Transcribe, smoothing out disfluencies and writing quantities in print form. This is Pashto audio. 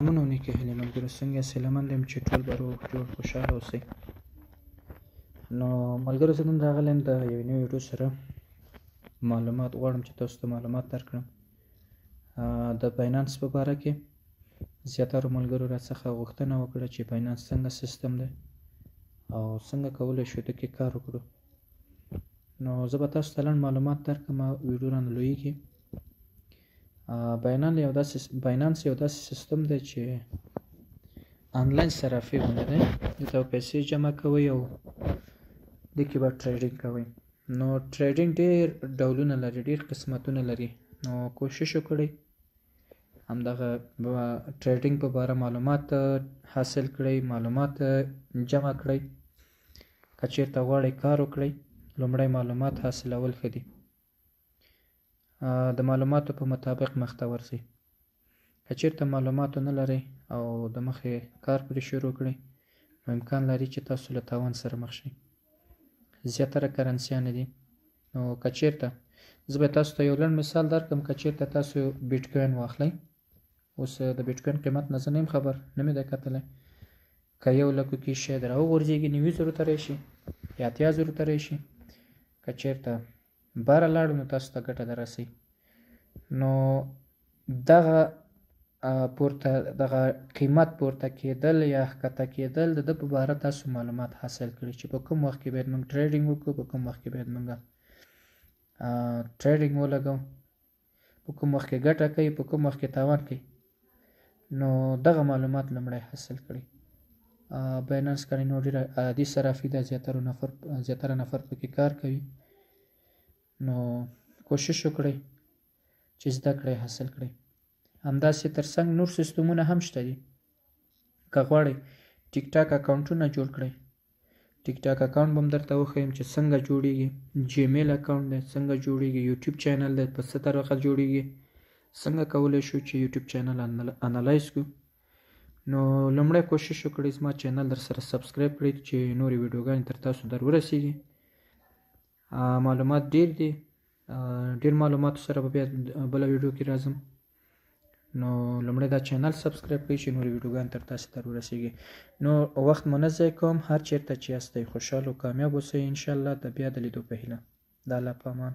منو نیکه هیلې ملګرو څنګه سلامند یم چې ټول به روغ جوړ خوشحاله اوسئ. نو ملګرو زه نن راغلی یم د یوې نوې ویډیو سره. معلومات غواړم چې تاسو ته معلومات درکړم د باینانس په باره کې. زیاترو ملګرو راڅخه غوښتنه وکړه چې باینانس څنګه سیستم دی او څنګه کولی شو د کې کار وکړو. نو زه به تاسو ته لنډ معلومات درکړم. ویډیو رانه لویږي. باینانس یو داسې سیستم دی چې آنلاین صرافي غوندې دی. دلته پیسې جمع کوئ او دې کې به ټریډینګ کوئ. نو ټریډینګ ډېر ډولونه لري، ډېر قسمتونه لري. نو کوشش وکړئ همدغه ټریډینګ په باره معلومات حاصل کړئ، معلومات جمع کړئ. که چېرته غواړئ کار وکړئ لومړی معلومات حاصلول ښه دي. د معلوماتو په مطابق مخته ورځئ. که چېرته معلومات نه لرئ او د مخې کار پرې شروع کړئ نو امکان لري چې تاسو له تاوان سره مخ شئ. زیاتره کرنسیانې دي. نو که چېرته زه به تاسو ته یو لنډ مثال درکړم. که چېرته تاسو بیټ کوین واخلئ، اوس د بیټ کوین قیمت نه زه نه یم خبر، نه مې دی کتلی. که 1,00,000 کې شاید راوغورځېږي 90,000 ته راشي یا 80,000 ته راشي. که چېرته باره لاړو نو تاسو ته ګټه در رسوي. نو دغه قیمت پورته کېدل یا ښکته کېدل د ده په باره تاسو معلومات حاصل کړئ چې په کوم وخت کې باید موږ ټریډینګ وکړو، په کوم وخت کې باید موږ ټریډینګ ولګوو، په کوم وخت کې ګټه کوي، په کوم وخت کې تاوان کوي. نو دغه معلومات لومړی حاصل کړئ. باینانس کړئ نو ډېره عادي صرافي ده، زیاتره نفر پکې کار کوي. نو کوشش وکړئ چې زده کړئ حاصل کړئ. همداسې ترڅنګ نور سیستمونه هم شته دي. که غواړئ ټیک ټاک اکاونټونه جوړ کړئ، ټیک ټاک اکاونټ به هم درته وښیم چې څنګه جوړیږي. جیمیل اکاونټ دی څنګه جوړیږي. یوټیوب چینل دی په څه طریقه جوړیږي. څنګه کولی شو چې یوټیوب چینل انالایز کړو. نو لومړی کوشش وکړئ زما چینل در سره سبسکرایب کړئ چې نورې ویډیوګانې تر تاسو در ورسیږي. معلومات ډېر دي، ډېر معلوماتو سره به بیا بله ویډیو کې راځم. نو لومړی دا چینل سبسکرایب کړئ چې نورې ویډیوګانې تر تاسو در ورسیږي. نو وخت مو نه ضایع کوم. هر چېرته چې یاستئ خوشحال او کامیاب اوسئ انشاءالله. د بیا د لیدو په هیله. د الله په امان.